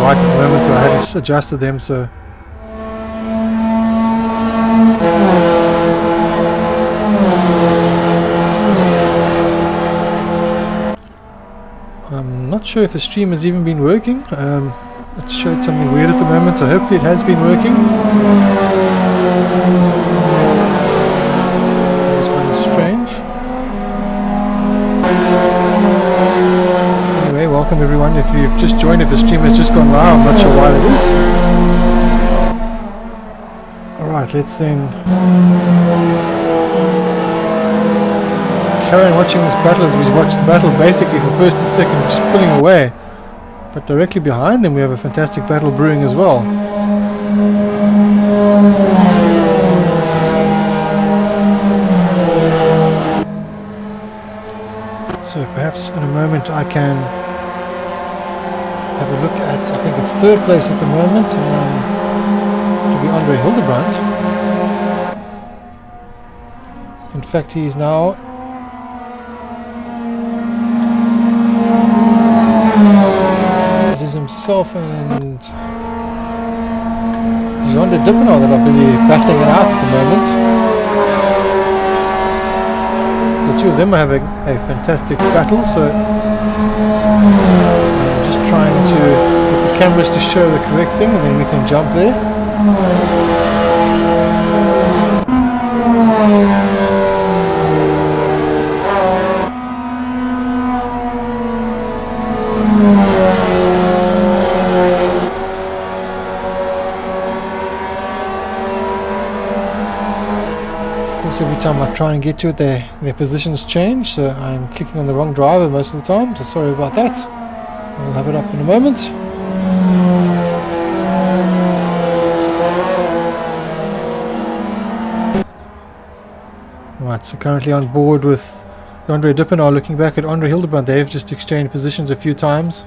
right at the moment, so I hadn't adjusted them, so I'm not sure if the stream has even been working. It showed something weird at the moment, so hopefully it has been working. It's kind of strange. Anyway, welcome everyone. If you've just joined, if the stream has just gone live, I'm not sure why it is. Alright, let's then carry on watching this battle as we watch the battle basically for first and second, just pulling away. But directly behind them we have a fantastic battle brewing as well. So perhaps in a moment I can have a look at, I think it's third place at the moment, to be Andre Hildebrandt. In fact, he is now himself and Zolder that are busy battling it out at the moment. The two of them are having a fantastic battle, so I'm just trying to get the cameras to show the correct thing and then we can jump there. Every time I try and get to it, their positions change, so I'm clicking on the wrong driver most of the time, so sorry about that. I'll have it up in a moment. Right, so currently on board with Andre Dippenaar, looking back at Andre Hildebrandt. They've just exchanged positions a few times.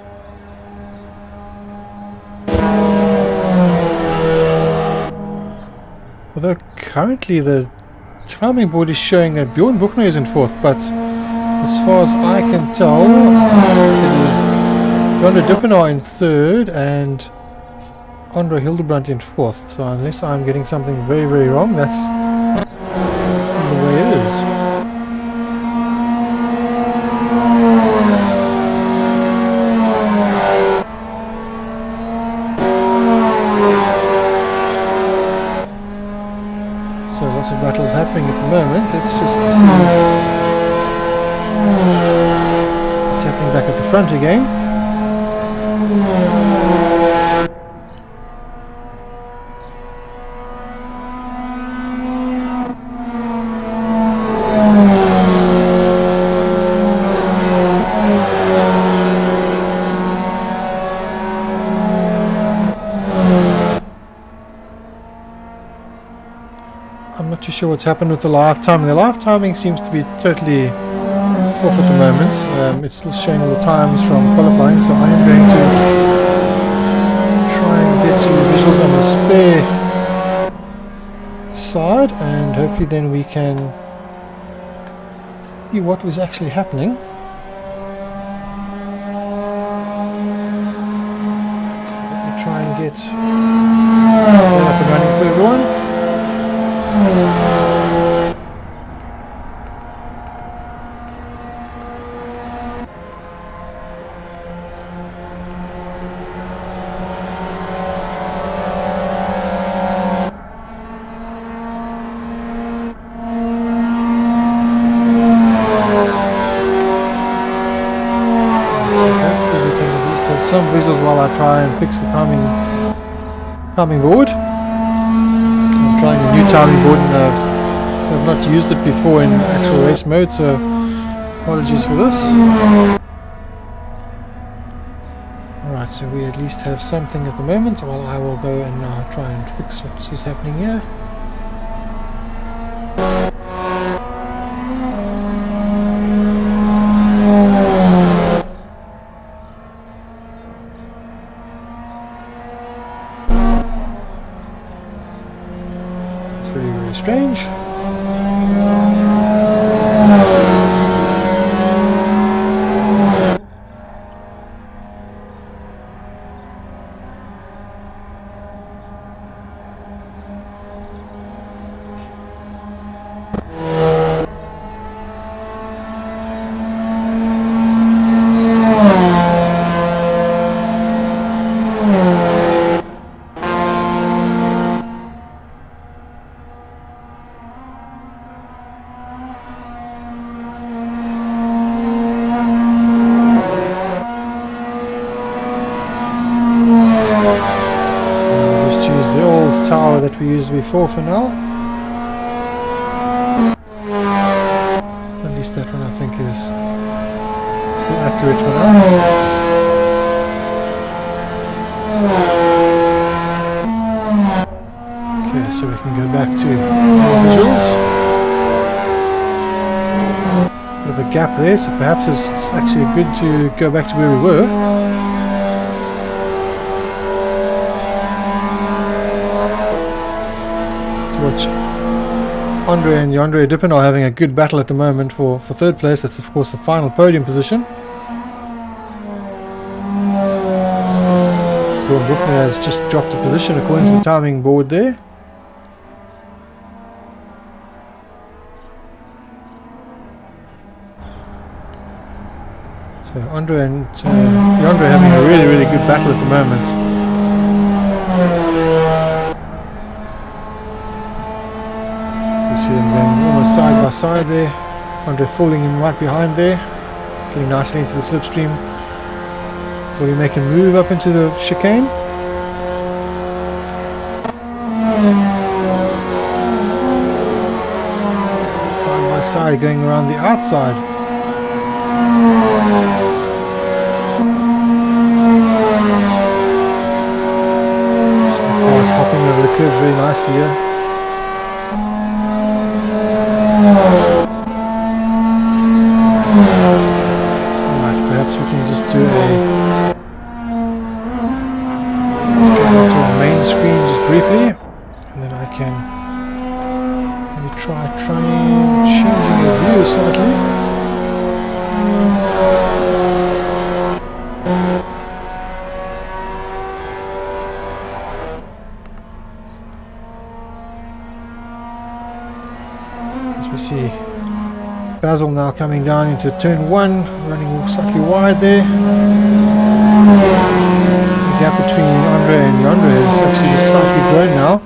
Although currently the timing board is showing that Bjorn Buchner is in fourth, but as far as I can tell, it is Andre Dippenaar in third and Andre Hildebrandt in fourth. So unless I'm getting something very, very wrong, that's the way it is. So lots of battles happening at the moment. Let's just see what's happening back at the front again. I'm not too sure what's happened with the live timing. The live timing seems to be totally off at the moment. It's still showing all the times from qualifying, so I am going to try and get some visuals on the spare side, and hopefully then we can see what was actually happening. So let me try and get that up and running for everyone. Some visuals while I try and fix the timing board. I'm trying a new timing board and I've not used it before in actual race mode, so apologies for this. Alright, so we at least have something at the moment, while I will go and try and fix what is happening here. Very, very strange. that we used before for now. At least that one I think is still accurate for now. Okay, so we can go back to visuals. Bit of a gap there, so perhaps it's actually good to go back to where we were. To watch Andre and Yandre Dippen are having a good battle at the moment for third place. That's of course the final podium position. Bjorn Buchner has just dropped a position according to the timing board there. So Andre and Yandre having a really good battle at the moment. You see them going almost side by side there. Andre falling in right behind there, getting nicely into the slipstream. Will he make a move up into the chicane? Side by side going around the outside. Cars hopping over the curve very nicely here. Alright, perhaps we can just do a main screen just briefly, and then I can maybe try changing the view slightly. As we see Basil now coming down into turn 1, running slightly wide there. The gap between Andre and Yandre is actually just slightly grown now.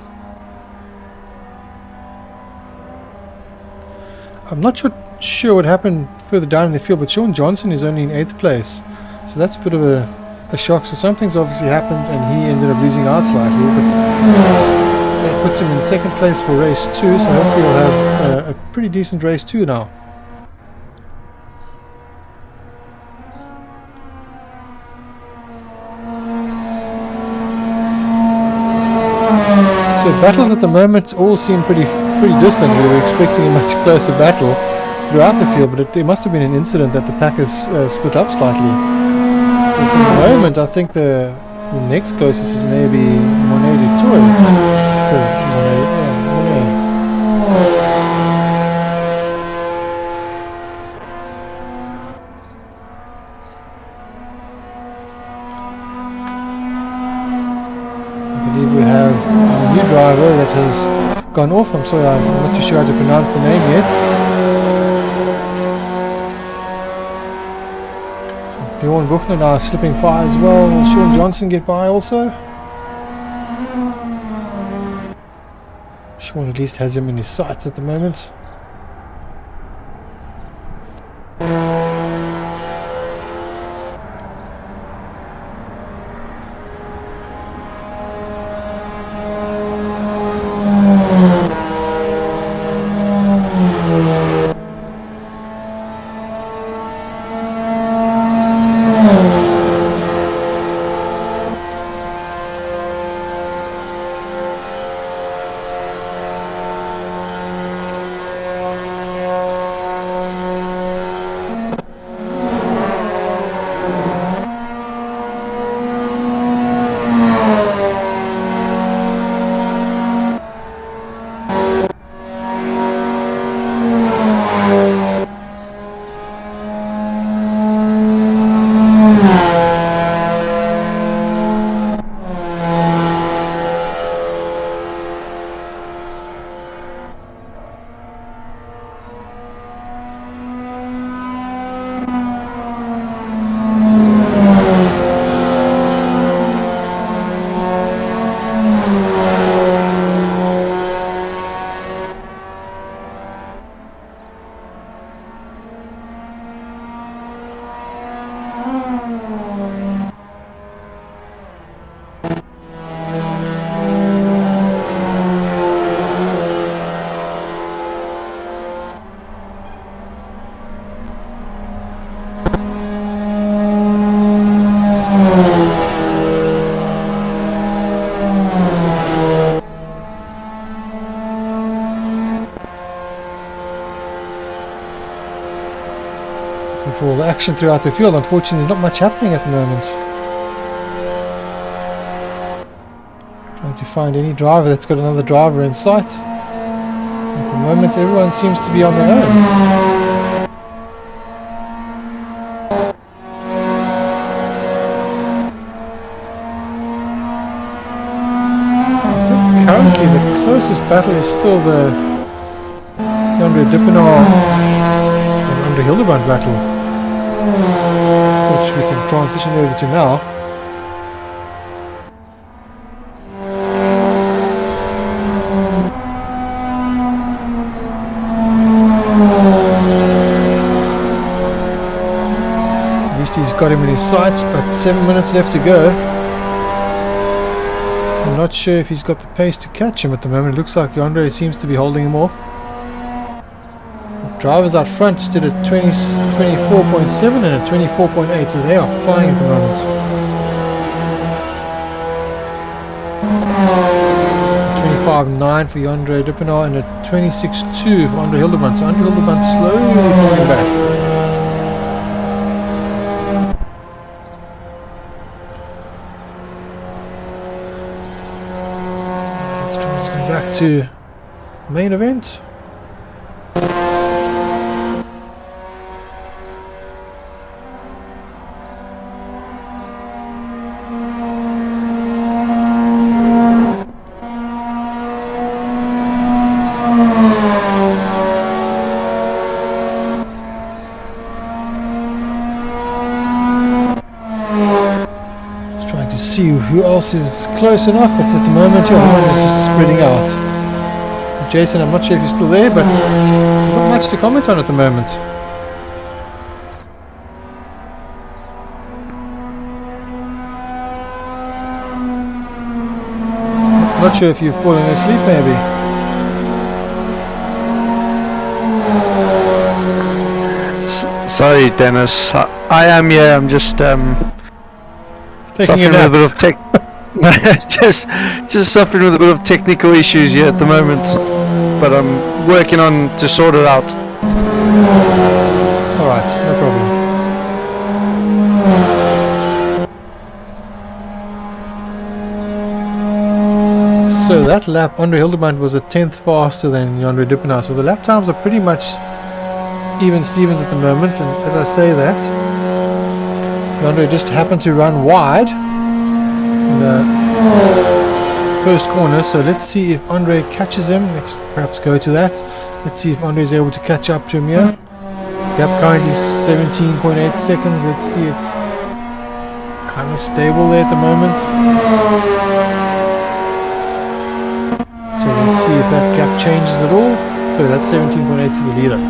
I'm not sure what happened further down in the field, but Sean Johnson is only in 8th place, so that's a bit of a shock. So something's obviously happened and he ended up losing out slightly, but that puts him in 2nd place for race 2, so hopefully we'll have a pretty decent race 2 now. So battles at the moment all seem pretty distant. We were expecting a much closer battle throughout the field, but there must have been an incident that the pack has split up slightly. But at the moment, I think the next closest is maybe Monet du Tour. I believe we have a new driver that has gone off. I'm sorry, I'm not too sure how to pronounce the name yet. So Bjorn Buchner now slipping by as well. Will Sean Johnson get by also? Sean at least has him in his sights at the moment. for all the action throughout the field. Unfortunately, there's not much happening at the moment. Trying to find any driver that's got another driver in sight. At the moment, everyone seems to be on their own. I think currently the closest battle is still the Andre Dippenaar and Andre Hildebrand battle, which we can transition over to now. At least he's got him in his sights, but 7 minutes left to go. I'm not sure if he's got the pace to catch him at the moment. It looks like Andre seems to be holding him off. Drivers out front stood at 24.7 and at 24.8, so they are flying at the moment. 25.9 for Andre Dippenaar and at 26.2 for Andre Hildebrand. So Andre Hildebrand slowly falling back. Let's transition back to main event. See who else is close enough, but at the moment everyone is just spreading out. Jason, I'm not sure if you're still there, but not much to comment on at the moment. Not sure if you've fallen asleep maybe. Sorry Dennis, I am here, I'm just suffering with a bit of just suffering with a bit of technical issues here at the moment, but I'm working on to sort it out. Alright, no problem. So that lap, Andre Hildebrand was a 10th faster than Andre Dippenaar, so the lap times are pretty much even Stevens at the moment, and as I say that, Andre just happened to run wide in the first corner, so let's see if Andre catches him. Let's perhaps go to that. Let's see if Andre is able to catch up to him here. Gap currently 17.8 seconds. Let's see, it's kind of stable there at the moment. So let's see if that gap changes at all. So that's 17.8 to the leader.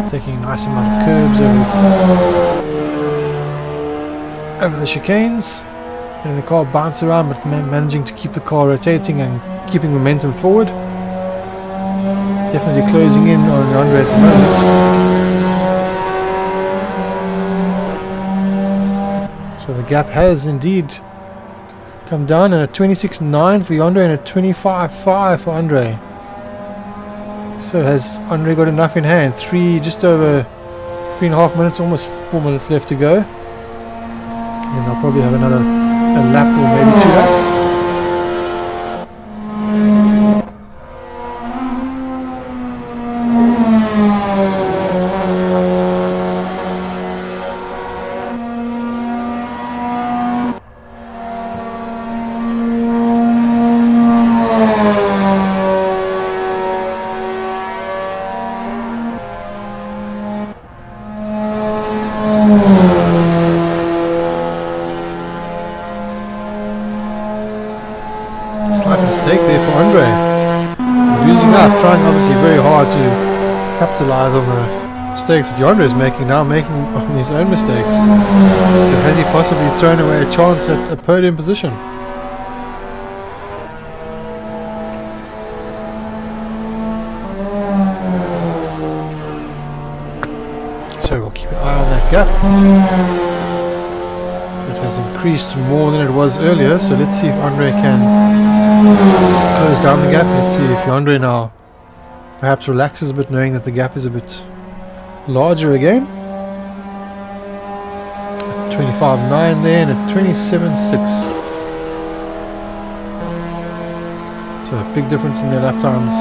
Taking a nice amount of curbs over the chicanes, and the car bounce around, but managing to keep the car rotating and keeping momentum forward. Definitely closing in on Andre at the moment. So the gap has indeed come down, and a 26.9 for Andre and a 25.5 for Andre. So has Andre got enough in hand? Just over 3.5 minutes, almost 4 minutes left to go. Then they'll probably have another lap or maybe 2 laps. Trying obviously very hard to capitalize on the mistakes that Yonder is making now, making on his own mistakes. So has he possibly thrown away a chance at a podium position? So we'll keep an eye on that gap. It has increased more than it was earlier, so let's see if Andre can close down the gap. Let's see if Andre now perhaps relaxes a bit, knowing that the gap is a bit larger again. 25.9 there and at 27.6. So a big difference in their lap times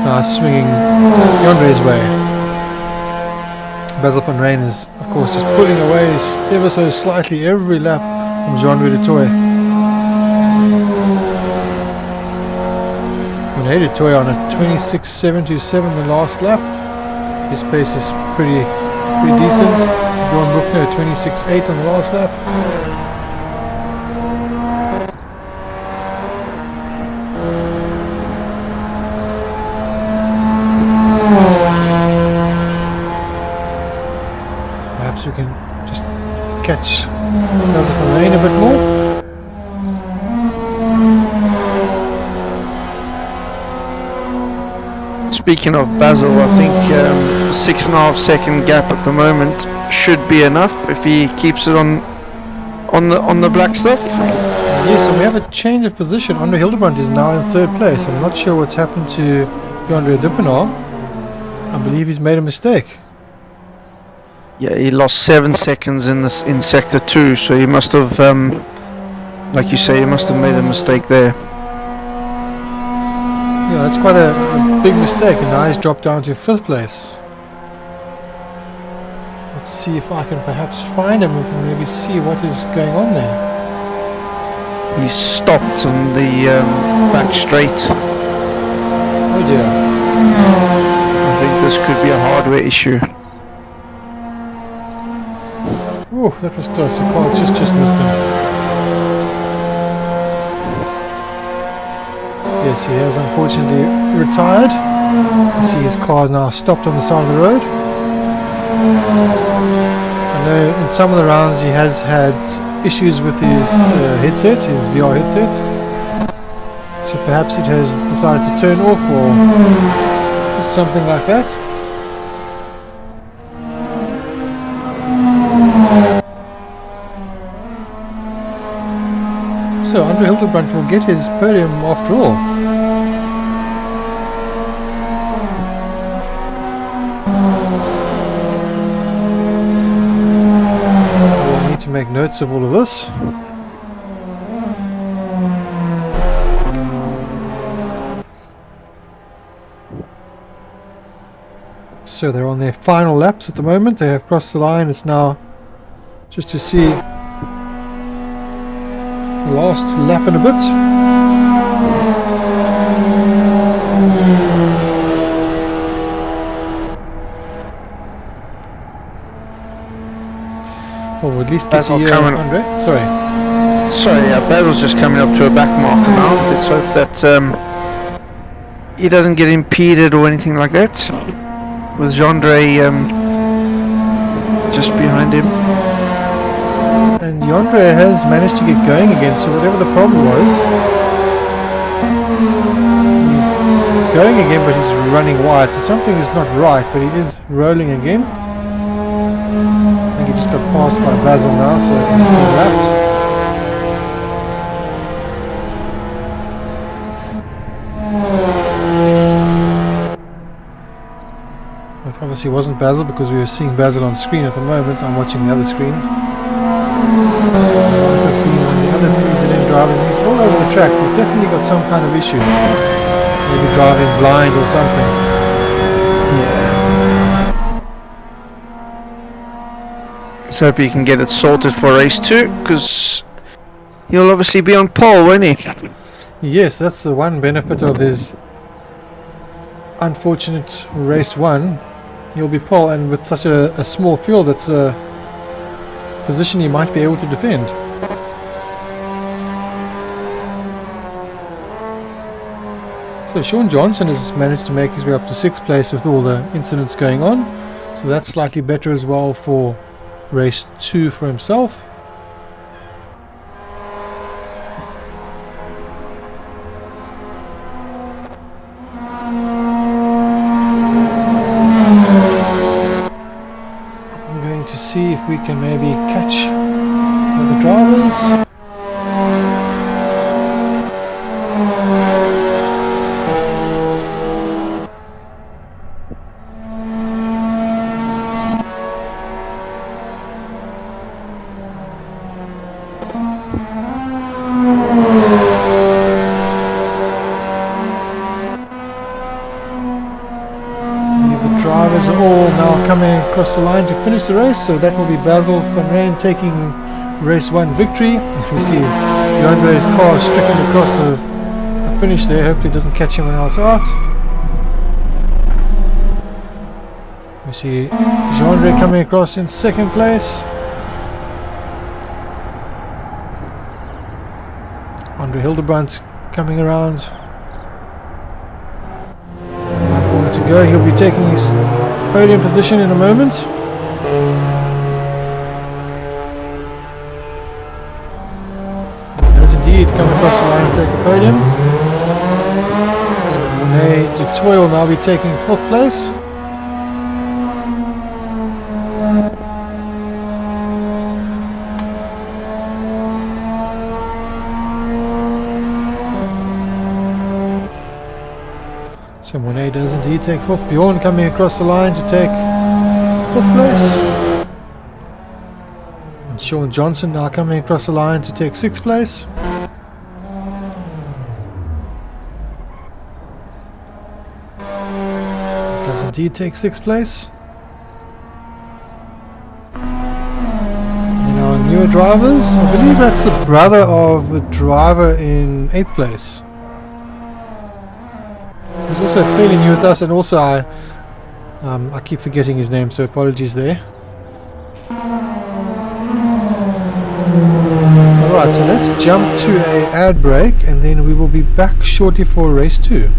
now swinging Andre's way. Basil van Rijn is, of course, just pulling away ever so slightly every lap from Jean-Louis du Toit. Rene du Toit on a 26.727 the last lap. His pace is pretty decent. Bjorn Bruckner 26.8 on the last lap. Perhaps we can just catch Basil van Rijn a bit more. Speaking of Basil, I think 6.5 second gap at the moment should be enough if he keeps it on the black stuff. Yes, and we have a change of position. Andre Hildebrand is now in 3rd place. I'm not sure what's happened to Andre Dupinard. I believe he's made a mistake. Yeah, he lost 7 seconds in sector 2, so he must have, like you say, he must have made a mistake there. Yeah, that's quite a big mistake, and now he's dropped down to 5th place. Let's see if I can perhaps find him. We can maybe see what is going on there. He's stopped on the back straight. Oh dear. I think this could be a hardware issue. Oh, that was close. The car just missed him. Yes, he has unfortunately retired. You see his car is now stopped on the side of the road. I know in some of the rounds he has had issues with his headset, his VR headset. So perhaps it has decided to turn off or something like that. So Andre Hildebrand will get his podium after all. We'll need to make notes of all of this. So they're on their final laps at the moment. They have crossed the line. It's now just to see last lap and a bit. Or at least get the Andre. Sorry, Basil's just coming up to a back marker now. Let's hope that he doesn't get impeded or anything like that, with Jean-Andre just behind him. And Yonder has managed to get going again, so whatever the problem was, he's going again, but he's running wide, so something is not right, but he is rolling again. I think he just got passed by Basil now, so he's been lapped. But obviously it wasn't Basil, because we were seeing Basil on screen at the moment. I'm watching the other screens. Have been on the other PZN drivers, and he's all over the tracks. He's definitely got some kind of issue. Maybe driving blind or something. Yeah. Let's hope he can get it sorted for race 2, because he'll obviously be on pole, won't he? Yes, that's the one benefit of his unfortunate race 1. He'll be pole, and with such a small field, that's a position he might be able to defend. So Sean Johnson has managed to make his way up to 6th place with all the incidents going on. So that's slightly better as well for race 2 for himself. I'm going to see if we can maybe catch the drivers. Drivers are all now coming across the line to finish the race, so that will be Basil van Rijn taking race 1 victory. We see Yandre's car stricken across the finish there, hopefully it doesn't catch anyone else out. We see Yandre coming across in 2nd place. Andre Hildebrandt coming around. To go, he'll be taking his podium position in a moment. He does indeed come across the line and take the podium. So Monet Dutoy will now be taking 4th place. So Monet does indeed take 4th. Bjorn coming across the line to take 5th place. And Sean Johnson now coming across the line to take 6th place. Does indeed take 6th place. Then our newer drivers, I believe that's the brother of the driver in 8th place. He's also fairly new with us, and also I keep forgetting his name, so apologies there. Alright, so let's jump to a ad break and then we will be back shortly for race 2.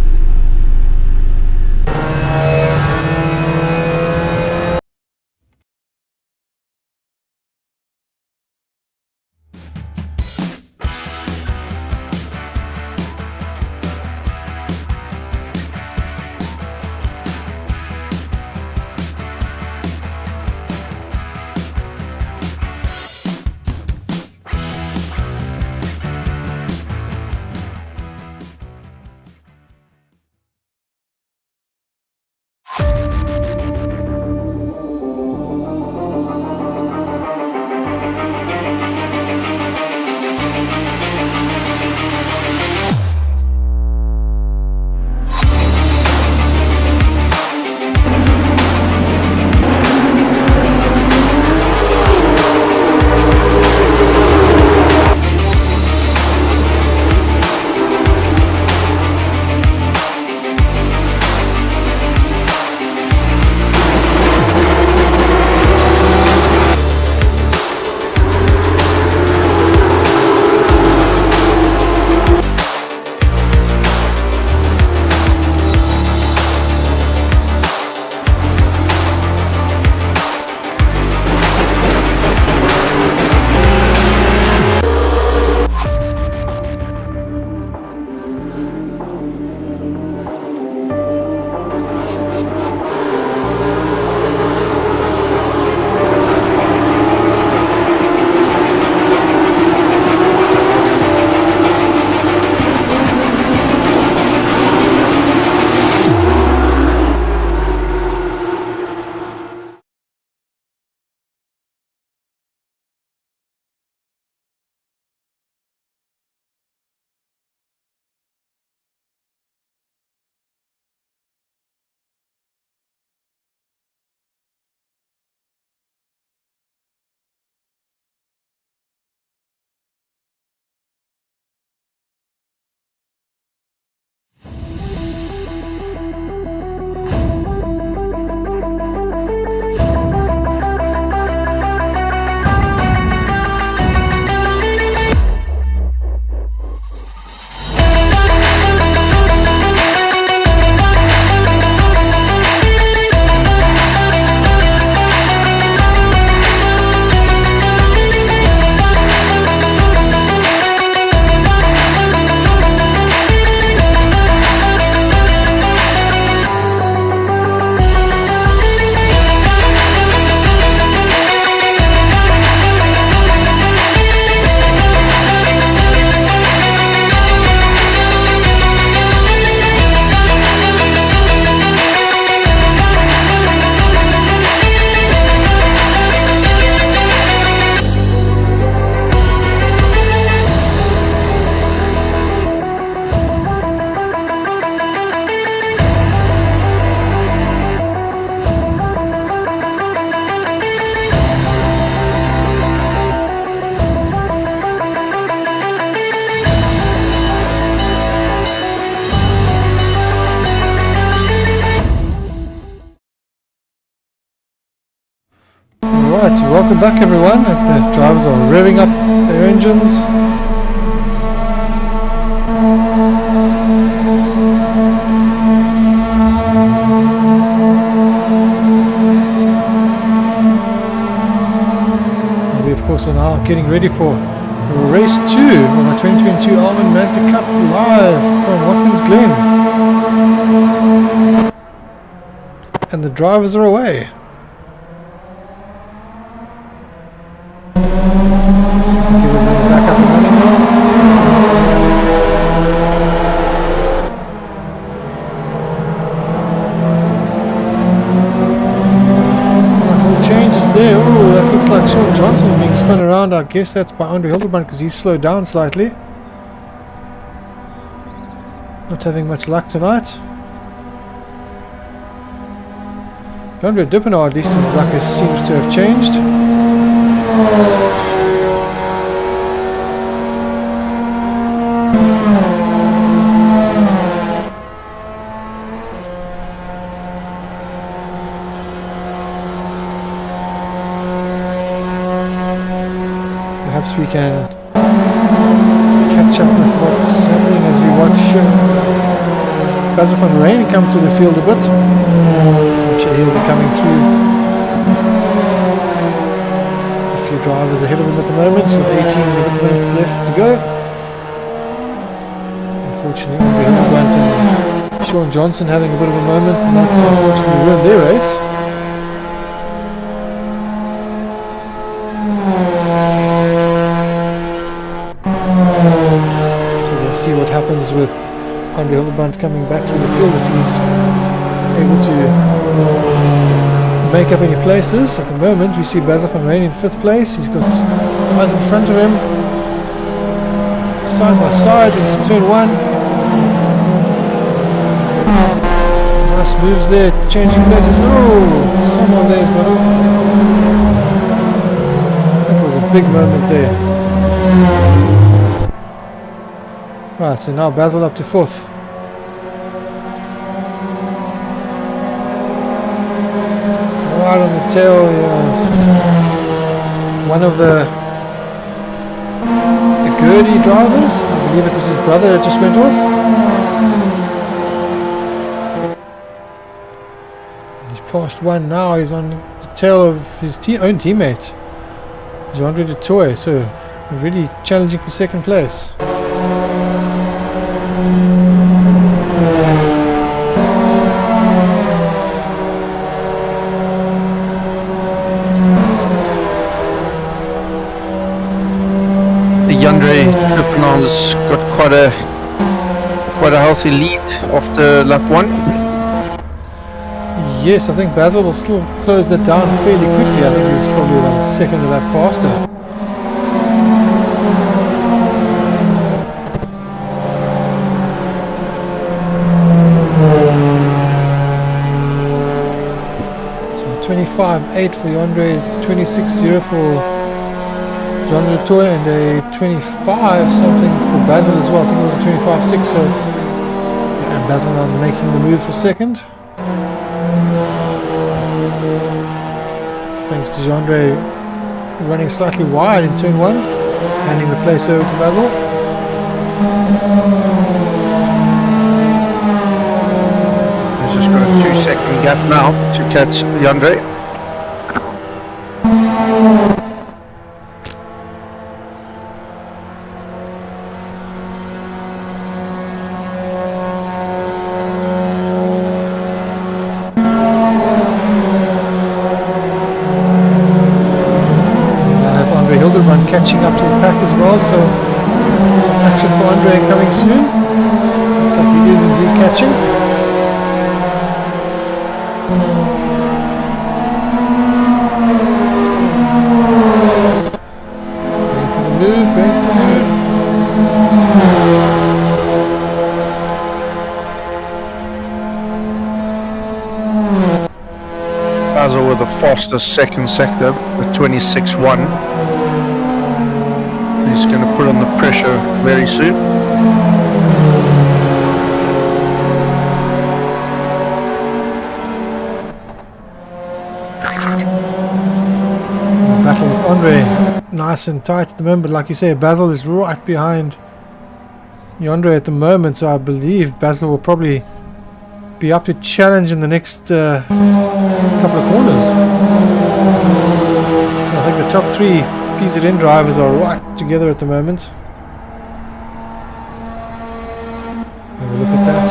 Alright, welcome back everyone as the drivers are revving up their engines. And we of course are now getting ready for race 2 of our 2022 Mazda Cup live from Watkins Glen. And the drivers are away. Back up and running now. Some changes there. Ooh, that looks like Sean Johnson being spun around. I guess that's by Andre Hildebrand because he's slowed down slightly. Not having much luck tonight. Andre Dippenaar, at least his luck seems to have changed. Perhaps we can catch up with what's happening as we watch Basil van Rijn come through the field a bit. I'm sure he'll be coming through. A few drivers ahead of him at the moment, so 18 minutes left to go. Unfortunately, Andre Hildebrand and Sean Johnson having a bit of a moment, and that's unfortunately ruined their race. See what happens with Andre Hildebrand coming back through the field if he's able to make up any places. At the moment we see Basil van Rijn in 5th place. He's got guys in front of him side by side into turn 1. Nice moves there, changing places. Oh, someone there's got off. That was a big moment there. Right, so now Basil up to 4th. Right on the tail one of the Gurdy drivers. I believe it was his brother that just went off. He's past 1 now, he's on the tail of his own teammate, Andre de Toy, so really challenging for 2nd place. Andre Dippenaar's got quite a healthy lead after lap 1. Yes, I think Basil will still close that down fairly quickly. I think he's probably about a second of that faster. So 25.8 for Andre, 26.0 for John Latour, and a 25 something for Basil as well. I think it was a 25.6, so and Basil now making the move for 2nd. Thanks to Andre running slightly wide in turn 1, handing the place over to Basil. He's just got a 2-second gap now to catch Andre. Catching up to the pack as well, so some action for Andre coming soon. Looks like he is indeed catching. Going for the move, going for the move. Basil with the fastest 2nd sector, the 26.1. He's going to put on the pressure very soon. nice and tight at the moment. But like you say, Basil is right behind Yonder at the moment, so I believe Basil will probably be up to challenge in the next couple of corners. I think the top three PZN drivers are right together at the moment. Have a look at that.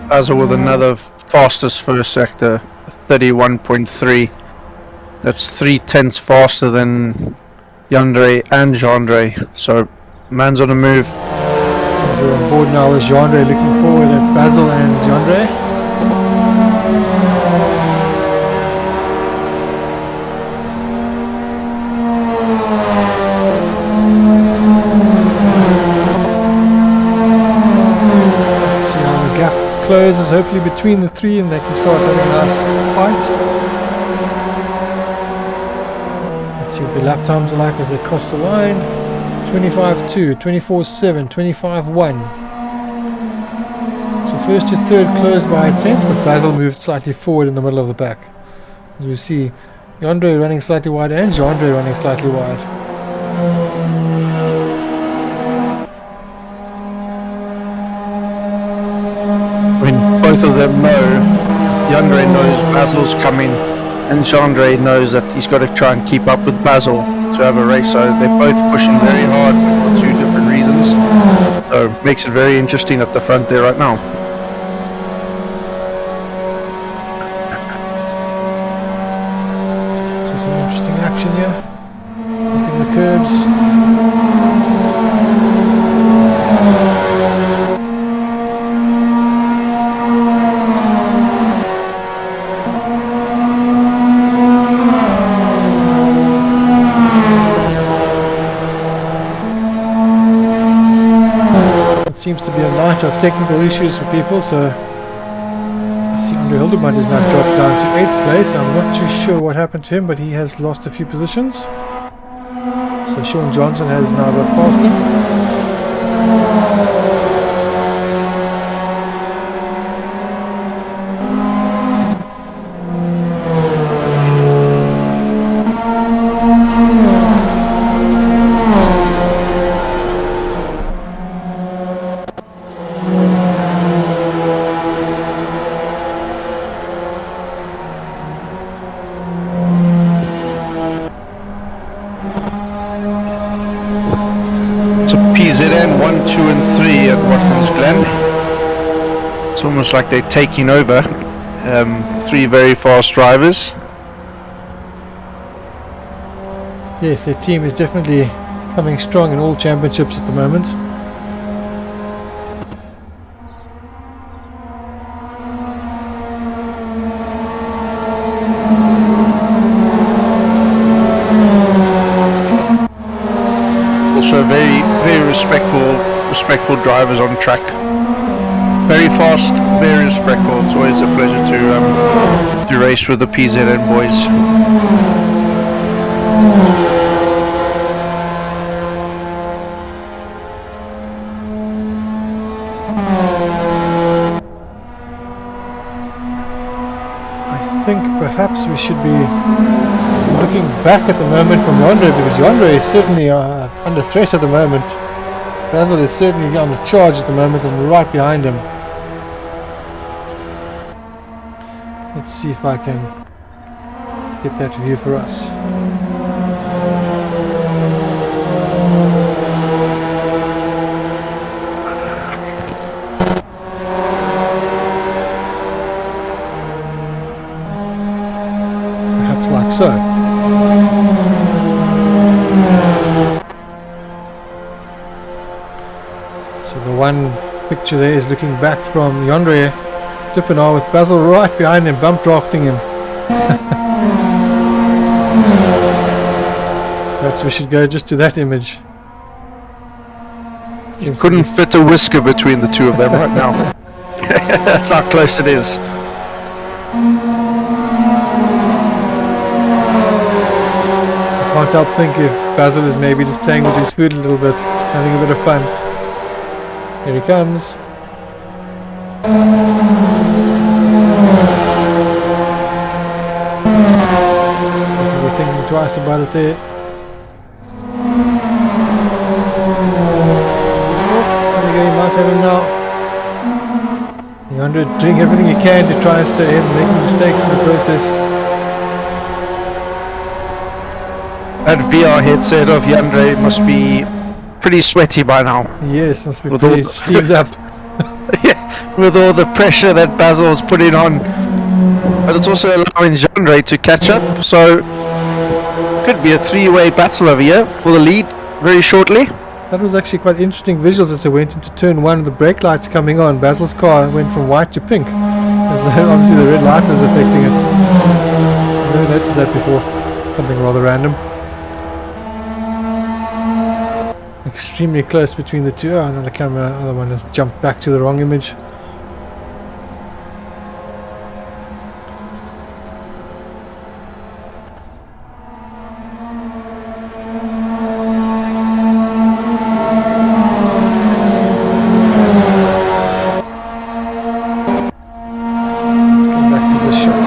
Basil with another fastest first sector, 31.3. That's 3/10 faster than Yandere and Gendre. So, man's on the move. So we're on board now with Gendre looking forward at Basil and Gendre. Closes hopefully between the three, and they can start having a nice fight. Let's see what the lap times are like as they cross the line. 25.2, 24.7, 25.1. So first to third closed by a tenth, but Basil moved slightly forward in the middle of the pack. As we see Yandere running slightly wide and Gendre running slightly wide. Both of them know, Yandere knows Basil's coming, and Gendre knows that he's got to try and keep up with Basil to have a race. So they're both pushing very hard for two different reasons. So it makes it very interesting at the front there right now. So some interesting action here. Looking the curbs. Seems to be a night of technical issues for people, so I see Andre Hildebrandt has now dropped down to 8th place. I'm not too sure what happened to him, but he has lost a few positions. So Sean Johnson has now got past him. PZN 1, 2 and 3 at Watkins Glen. It's almost like they're taking over. Three very fast drivers. Yes, their team is definitely coming strong in all championships at the moment. Also very respectful drivers on track. Very fast, very respectful. It's always a pleasure to race with the PZN boys. I think perhaps we should be looking back at the moment from Yonder, because Yonder is certainly under threat at the moment. Basil is certainly on the charge at the moment and we're right behind him. Let's see if I can get that view for us. Perhaps like so. So the one picture there is looking back from Yonder Dippenaar with Basil right behind him, bump drafting him. Perhaps we should go just to that image. You couldn't fit a whisker between the two of them right now. That's how close it is. I can't help think if Basil is maybe just playing with his food a little bit. having a bit of fun. Here he comes. Definitely thinking twice about it there. There we go, he might have him now. Yonder doing everything he can to try and stay ahead, making mistakes in the process. That VR headset of Yandre must be pretty sweaty by now. Yes, must be With pretty all- steamed up. Yeah, with all the pressure that Basil's putting on. But it's also allowing Yandre to catch up, so could be a three-way battle over here for the lead very shortly. That was actually quite interesting visuals as they went into turn one. The brake lights coming on. Basil's car went from white to pink. As obviously the red light was affecting it. I've never noticed that before. Something rather random. Extremely close between the two. Oh, another camera. Other one has jumped back to the wrong image. Let's go back to the shot.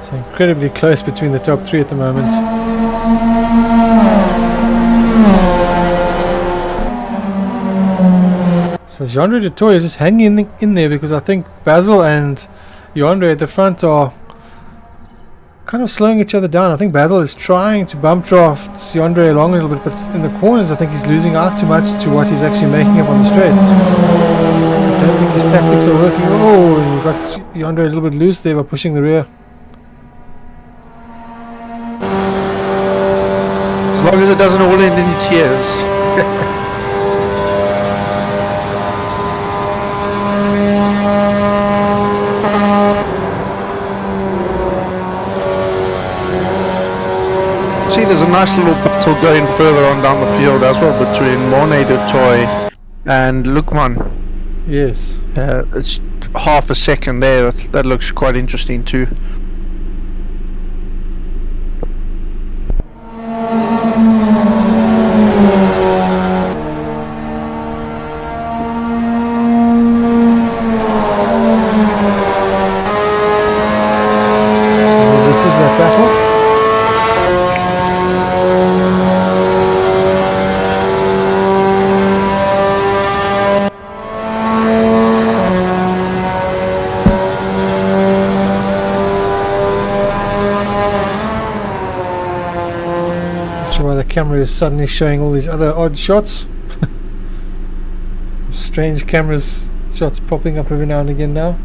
So incredibly close between the top three at the moment. So Yandre de Toy is just hanging in there because I think Basil and Yandre at the front are kind of slowing each other down. I think Basil is trying to bump draft Yandre along a little bit, but in the corners I think he's losing out too much to what he's actually making up on the straights. I don't think his tactics are working. Oh, and you've got Yandre a little bit loose there by pushing the rear. As long as it doesn't all end in tears. See, there's a nice little battle going further on down the field as well between Monet de Toy and Lukman. Yes. It's half a second there. That looks quite interesting too. This is that battle. Not sure why the camera is suddenly showing all these other odd shots. Strange cameras shots popping up every now and again now.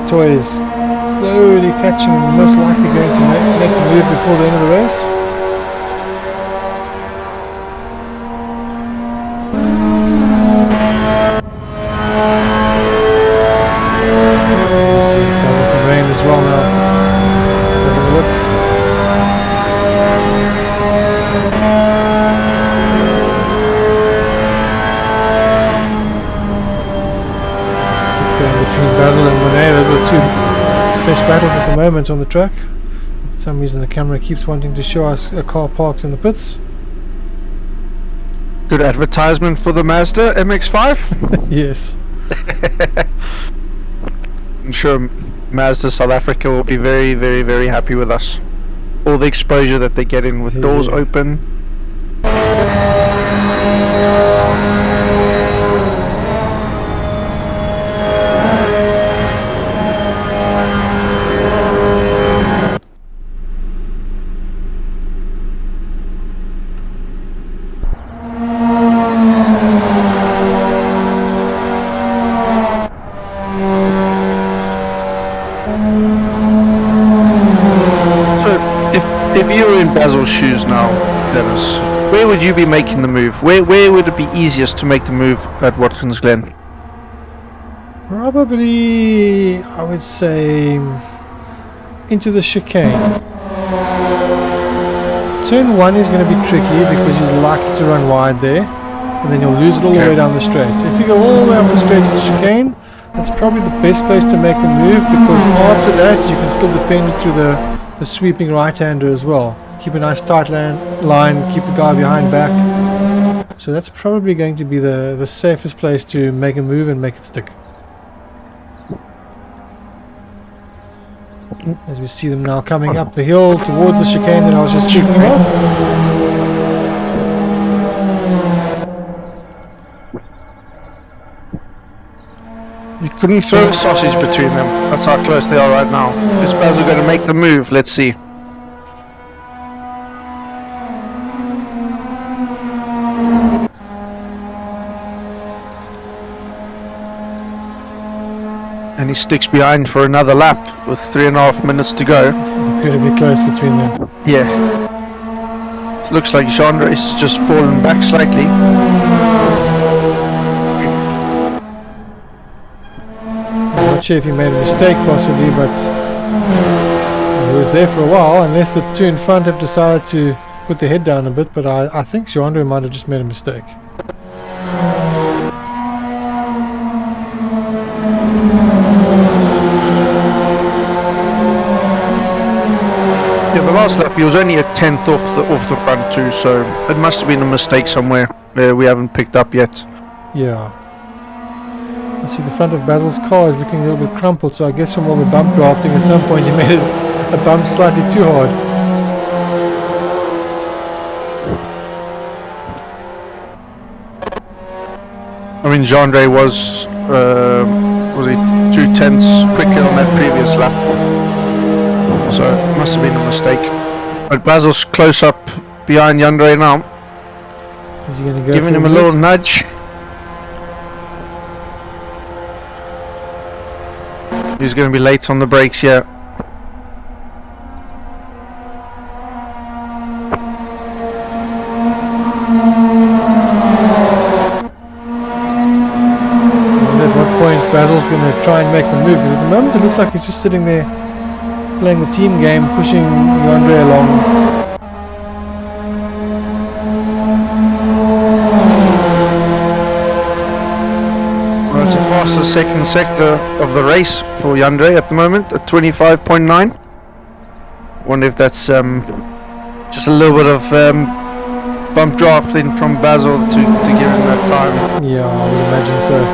Toy is slowly catching and most likely going to make the move before the end of the race. See Basil can reign as well now. Having a look. Going between Basil and Monet, those are two best battles at the moment on the track. For some reason the camera keeps wanting to show us a car parked in the pits. Good advertisement for the Mazda MX5. Yes. I'm sure Mazda South Africa will be very, very, very happy with us. All the exposure that they're getting with doors open. If you were in Basil's shoes now, Dennis, where would you be making the move? Where would it be easiest to make the move at Watkins Glen? Probably, I would say, into the chicane. Turn 1 is going to be tricky because you'd like to run wide there, and then you'll lose it all the way down the straight. So if you go all the way up the straight to the chicane, that's probably the best place to make the move, because after that you can still defend it through the sweeping right-hander as well. Keep a nice tight line, keep the guy behind back. So that's probably going to be the safest place to make a move and make it stick. As we see them now coming up the hill towards the chicane that I was just speaking about. You couldn't throw a sausage between them. That's how close they are right now. Is Basil going to make the move? Let's see. And he sticks behind for another lap with 3.5 minutes to go. Pretty close between them. Yeah. It looks like Zolder is just fallen back slightly. I'm not sure if he made a mistake possibly, but he was there for a while, unless the two in front have decided to put their head down a bit, but I think Zolder might have just made a mistake. Yeah, the last lap he was only a tenth off the front too, so it must have been a mistake somewhere we haven't picked up yet. Yeah. I see the front of Basil's car is looking a little bit crumpled, so I guess from all the bump drafting at some point he made it a bump slightly too hard. I mean, Zolder was he 2/10 quicker on that previous lap, so it must have been a mistake. But Basil's close up behind Zolder now. Is he going to go giving him a little nudge. He's going to be late on the brakes here. At what point Basil's going to try and make the move, because at the moment it looks like he's just sitting there playing the team game, pushing Zolder along. Well, it's the fastest second sector of the race for Zolder at the moment at 25.9. Wonder if that's just a little bit of bump drafting from Basil to give him that time. Yeah, I would imagine so.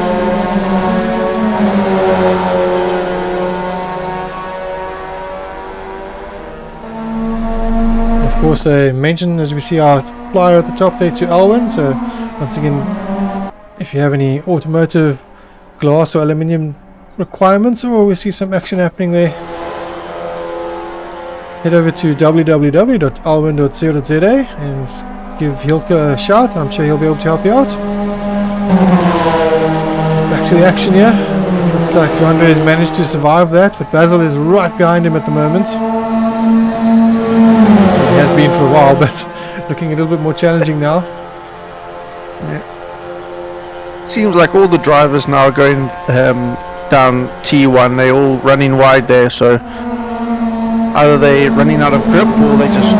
Of course, I mentioned, as we see our flyer at the top there, to Alwyn. So once again, if you have any automotive glass or aluminium requirements, or we see some action happening there, head over to www.alwyn.co.za and give Hilke a shout. I'm sure he'll be able to help you out. Back to the action here. Looks like Zolder has managed to survive that, but Basil is right behind him at the moment. He has been for a while, but looking a little bit more challenging now. Yeah. Seems like all the drivers now are going down T1. They're all running wide there, so either they're running out of grip or they're just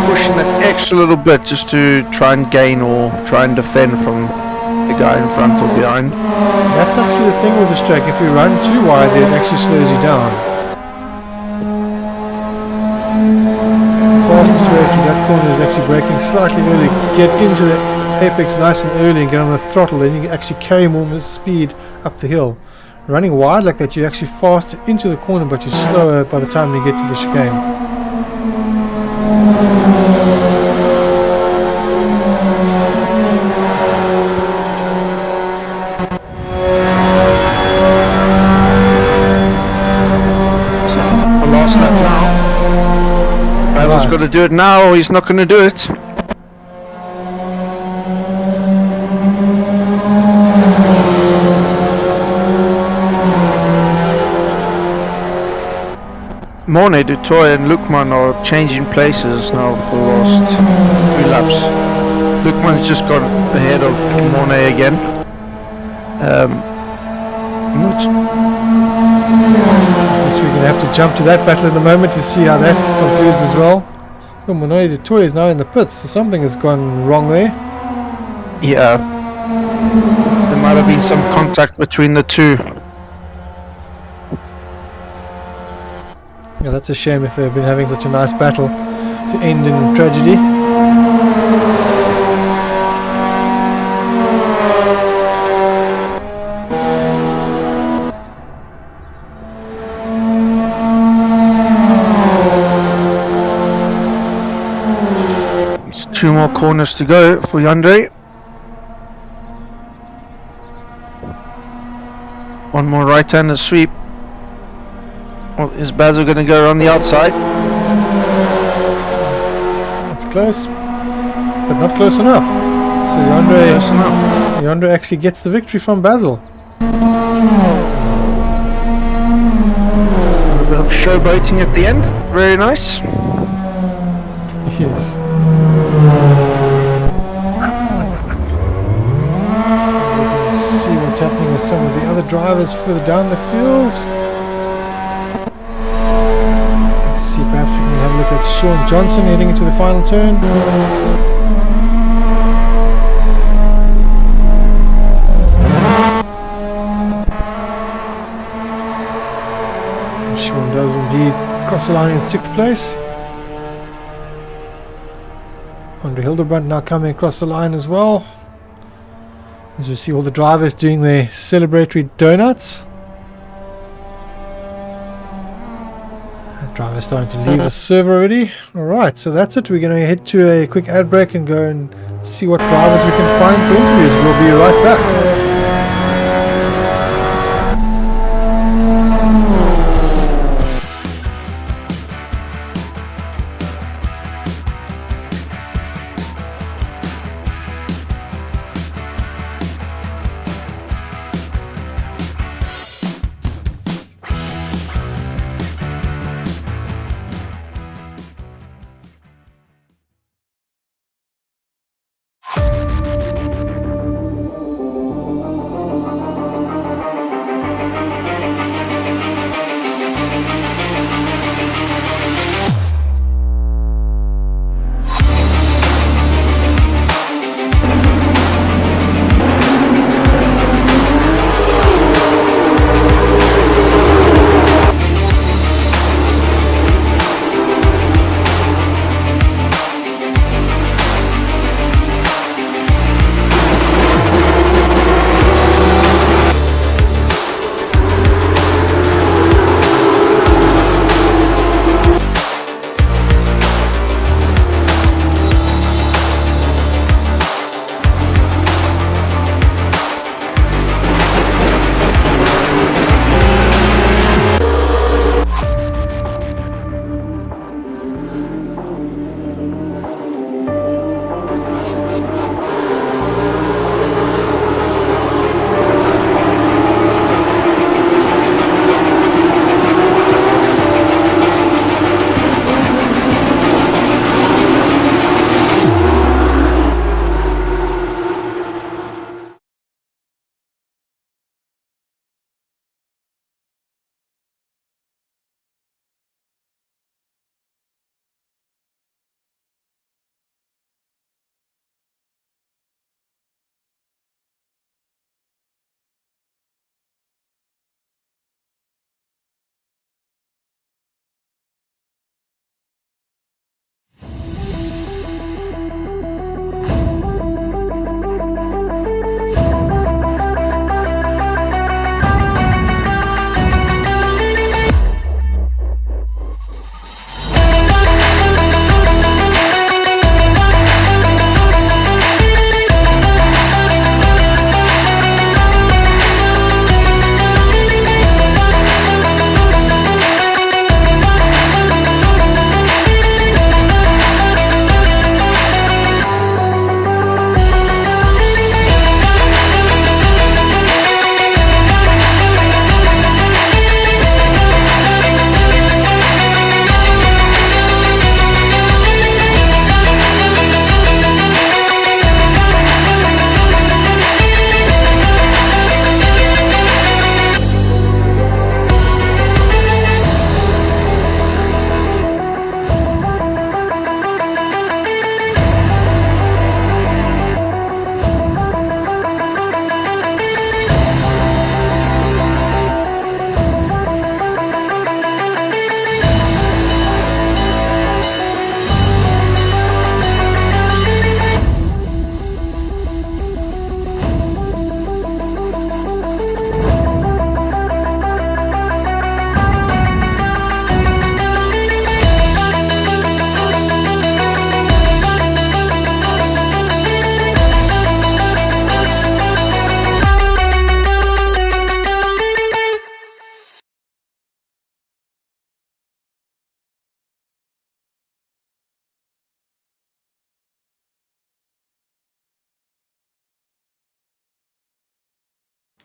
pushing that extra little bit just to try and gain or try and defend from the guy in front or behind. That's actually the thing with this track. If you run too wide, it actually slows you down. braking slightly early, get into the apex nice and early and get on the throttle, then you can actually carry more speed up the hill. Running wide like that, you're actually faster into the corner, but you're slower by the time you get to the chicane. Last lap now. Basil's got to do it now or he's not going to do it. Mornay, Dutoy and Lukman are changing places now for the last 3 laps. Lukman's just got ahead of Mornay again. Guess we're going to have to jump to that battle in a moment to see how that concludes as well. Oh, Monoy Dutoy is now in the pits, so something has gone wrong there. Yeah, there might have been some contact between the two. Yeah, that's a shame if they've been having such a nice battle to end in tragedy. It's 2 more corners to go for Hyundai. 1 more right-hander sweep. Well, is Basil going to go around the outside? It's close, but not close enough. So Hyundai actually gets the victory from Basil. A bit of showboating at the end. Very nice. Yes. Let's see what's happening with some of the other drivers further down the field. Perhaps we can have a look at Sean Johnson heading into the final turn. Sean does indeed cross the line in 6th place. Andre Hildebrand now coming across the line as well. As you see all the drivers doing their celebratory donuts. Driver starting to leave the server already. Alright, so that's it. We're going to head to a quick ad break and go and see what drivers we can find for interviews. We'll be right back.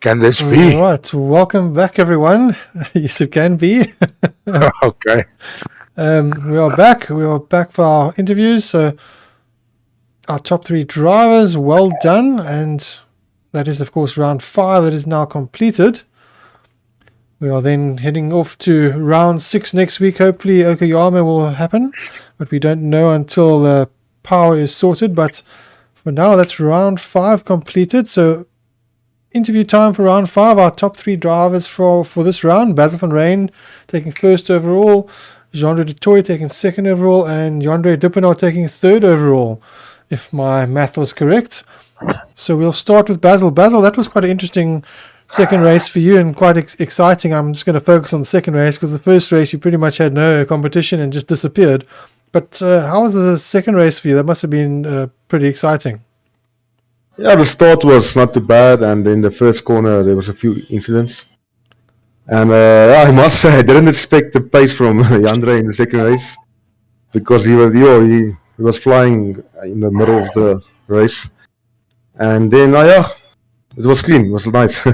Can this be? All right, welcome back, everyone. Yes, it can be. Okay. We are back. We are back for our interviews. So, our top 3 drivers, well done. And that is, of course, round 5 that is now completed. We are then heading off to round 6 next week. Hopefully, Okayama will happen, but we don't know until the power is sorted. But for now, that's round 5 completed. So, interview time for round 5. Our top 3 drivers for this round: Basil van Rijn taking first overall, Jean-Andre de Toy taking second overall, and Jandre Duppenau taking third overall, if my math was correct. So we'll start with Basil. Basil, that was quite an interesting second race for you and quite exciting. I'm just going to focus on the second race because the first race you pretty much had no competition and just disappeared. But how was the second race for you? That must have been pretty exciting. Yeah, the start was not too bad, and in the first corner there was a few incidents. And I must say, I didn't expect the pace from Jandre in the second race, because he was flying in the middle of the race. And then, it was clean, it was nice.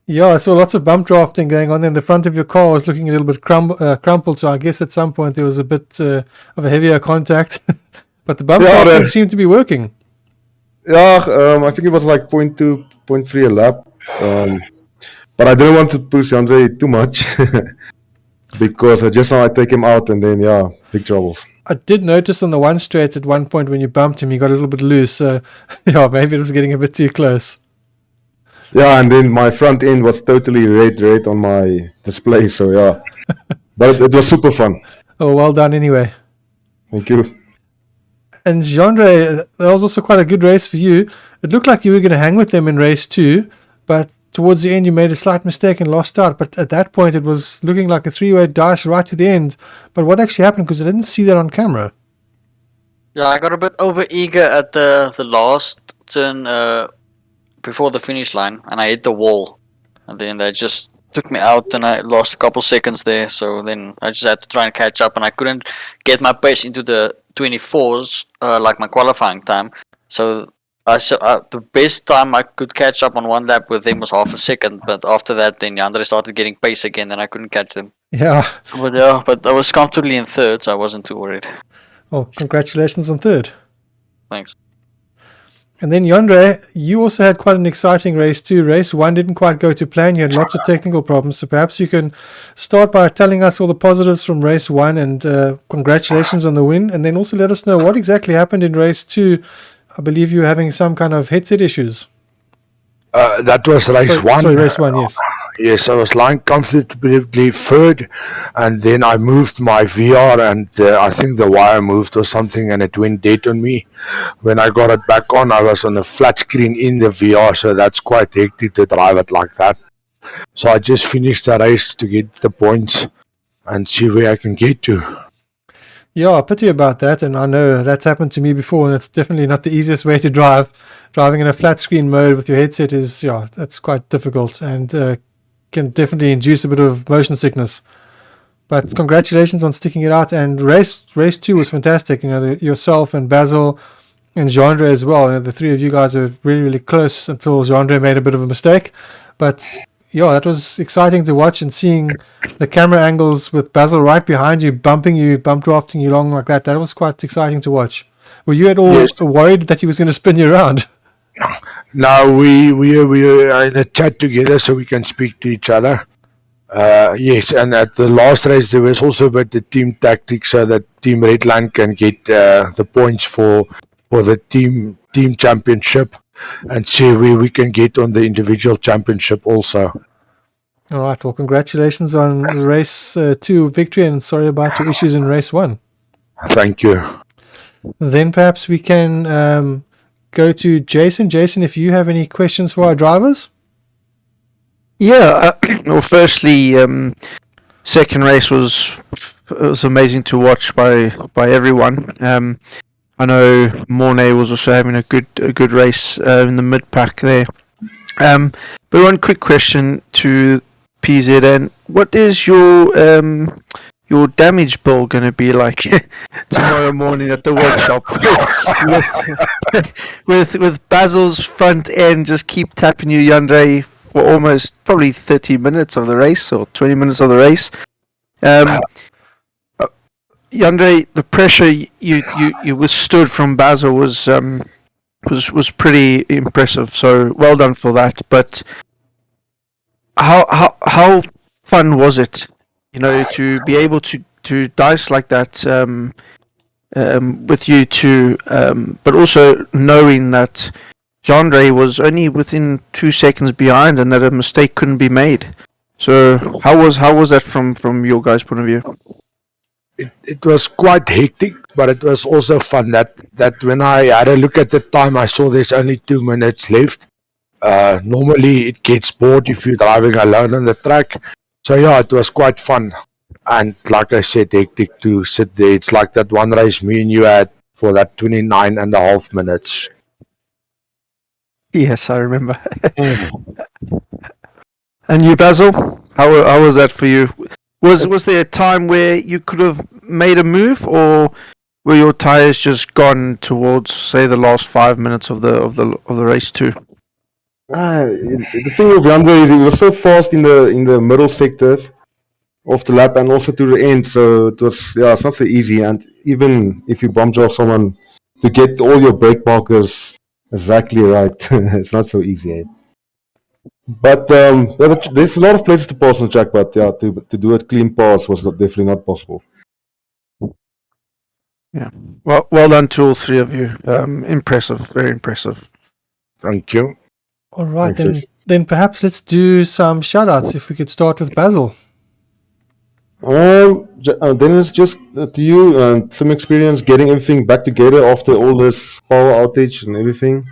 Yeah, I saw lots of bump drafting going on. In the front of your car was looking a little bit crumpled, so I guess at some point there was a bit of a heavier contact. But the bump drafting seemed to be working. Yeah, I think it was like 0.2, 0.3 a lap. But I didn't want to push Andre too much because just now I take him out and then, big troubles. I did notice on the one straight at one point when you bumped him, he got a little bit loose. So, yeah, maybe it was getting a bit too close. Yeah, and then my front end was totally red on my display. So, yeah. But it was super fun. Oh, well done anyway. Thank you. And Jandre, that was also quite a good race for you. It looked like you were going to hang with them in race 2, but towards the end you made a slight mistake and lost out. But at that point it was looking like a 3-way dice right to the end. But what actually happened? Because I didn't see that on camera. Yeah, I got a bit over eager at the last turn before the finish line, and I hit the wall. And then they just took me out and I lost a couple seconds there. So then I just had to try and catch up, and I couldn't get my pace into the 24s like my qualifying time. So the best time I could catch up on one lap with them was half a second, but after that then Jandre started getting pace again and I couldn't catch them. Yeah. But I was comfortably in third, so I wasn't too worried. Oh, congratulations on third. Thanks. And then Jandre, you also had quite an exciting race too. Race 1 didn't quite go to plan. You had lots of technical problems. So perhaps you can start by telling us all the positives from race 1 and congratulations on the win. And then also let us know what exactly happened in race 2. I believe you were having some kind of headset issues. That was race 1. Sorry, race 1, yes. Yes, I was lying comfortably third, and then I moved my VR, and I think the wire moved or something, and it went dead on me. When I got it back on, I was on a flat screen in the VR, so that's quite hectic to drive it like that. So I just finished the race to get the points and see where I can get to. Yeah, pity about that, and I know that's happened to me before, and it's definitely not the easiest way to drive. Driving in a flat screen mode with your headset is, that's quite difficult and can definitely induce a bit of motion sickness. But congratulations on sticking it out, and race 2 was fantastic. You know, yourself and Basil and Jandre as well. You know, the three of you guys were really, really close until Jandre made a bit of a mistake. But yeah, that was exciting to watch, and seeing the camera angles with Basil right behind you, bump drafting you along like that. That was quite exciting to watch. Were you at all worried that he was going to spin you around? No, we are in a chat together so we can speak to each other. Yes, and at the last race there was also about the team tactics, so that Team Redline can get the points for the team championship, and see where we can get on the individual championship also. All right, well, congratulations on race 2 victory, and sorry about your issues in race 1. Thank you. Then perhaps we can go to Jason. Jason, if you have any questions for our drivers? Yeah, well, firstly, second race was amazing to watch by everyone. I know Mornay was also having a good race in the mid pack there. But one quick question to PZN: what is your damage bill going to be like tomorrow morning at the workshop with Basil's front end just keep tapping you, Jandre, for almost probably 30 minutes of the race or 20 minutes of the race. Yandere, the pressure you withstood from Basil was pretty impressive. So well done for that. But how fun was it, to be able to dice like that with you two, but also knowing that Jandre was only within 2 seconds behind and that a mistake couldn't be made. So how was that from your guys' point of view? It was quite hectic, but it was also fun that when I had a look at the time, I saw there's only 2 minutes left. Normally it gets bored if you're driving alone on the track. So yeah, it was quite fun. And like I said, hectic to sit there. It's like that one race me and you had for that 29.5 minutes. Yes, I remember. And you, Basil? How was that for you? Was there a time where you could have made a move, or were your tires just gone towards, say, the last 5 minutes of the race too? The thing with Yandere is he was so fast in the middle sectors of the lap and also to the end, so it's not so easy. And even if you bump off someone, to get all your brake markers exactly right, it's not so easy. But there's a lot of places to pass on the track, but to do a clean pass was definitely not possible. Yeah, well done to all three of you. Impressive, very impressive. Thank you. All right, Thanks, then perhaps let's do some shout-outs. If we could start with Basil. Dennis, just to you and some experience getting everything back together after all this power outage and everything.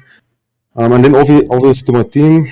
And then obviously to my team,